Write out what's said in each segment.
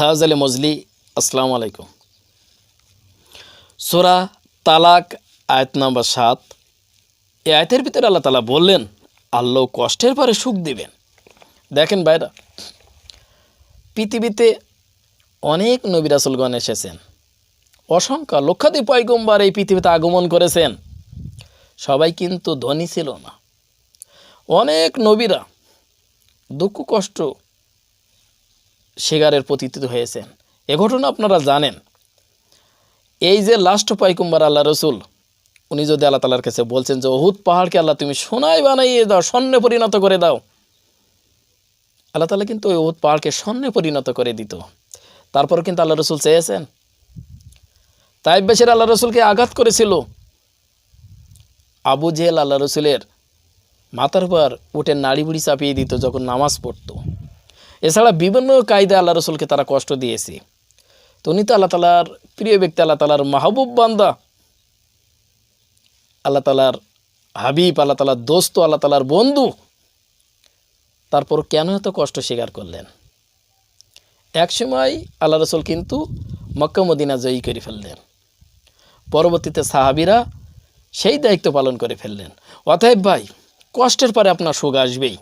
হাজালে মজলি আসসালামু আলাইকুম। সূরা তালাক আয়াত নাম্বার 7। এই আয়াতের ভিতরে আল্লাহ তাআলা বললেন আল্লাহ কষ্টের পরে সুখ দিবেন। দেখেন ভাইরা, পৃথিবীতে অনেক নবী রাসূলগণ এসেছেন, অসংখ্য লক্ষাধিক পয়গম্বর এই পৃথিবীতে আগমন করেছেন। সবাই কিন্তু ধনী ছিল না। অনেক নবীরা দুঃখ কষ্ট শিকারের পতিত হয়েছেন। এ ঘটনা আপনারা জানেন। এই যে লাস্ট পয়গম্বর আল্লাহ রসুল, উনি যদি আল্লাহ তাআলার কাছে বলছেন যে উহুদ পাহাড়কে আল্লাহ তুমি সোনায় বানাইয়ে দাও, স্বর্ণে পরিণত করে দাও, আল্লাহ তাআলা কিন্তু ওই উহুদ পাহাড়কে স্বর্ণে পরিণত করে দিত। তারপর কিন্তু আল্লাহ রসুল চেয়েছেন। তাইফবাসীর আল্লাহ রসুলকে আঘাত করেছিল। আবু জেহেল আল্লাহ রসুলের মাথার উপর উঠে নাড়ি বুড়ি চাপিয়ে দিত যখন নামাজ পড়তো। এছাড়া বিভিন্ন কায়দা আল্লাহ রসুলকে তারা কষ্ট দিয়েছে। তো উনি তো আল্লাহ তাআলার প্রিয় ব্যক্তি, আল্লাহ তাআলার মাহবুব বান্দা, আল্লাহ তাআলার হাবিব, আল্লাহ তাআলার দোস্ত, আল্লাহ তাআলার বন্ধু। তারপর কেন এত কষ্ট স্বীকার করলেন? একসময় আল্লাহ রসুল কিন্তু মক্কা মদিনা জয়ী করে ফেললেন। পরবর্তীতে সাহাবীরা সেই দায়িত্ব পালন করে ফেললেন। অতএব ভাই, কষ্টের পরে আপনার সুখ আসবেই।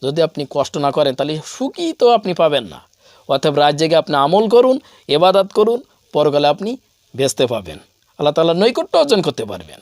যদি আপনি কষ্ট না করেন তাহলে সুখই তো আপনি পাবেন না। অতএব রাত জেগে আপনি আমল করুন, ইবাদত করুন, পরকালে আপনি বেঁচতে পাবেন, আল্লাহ তাআলার নৈকট্য অর্জন করতে পারবেন।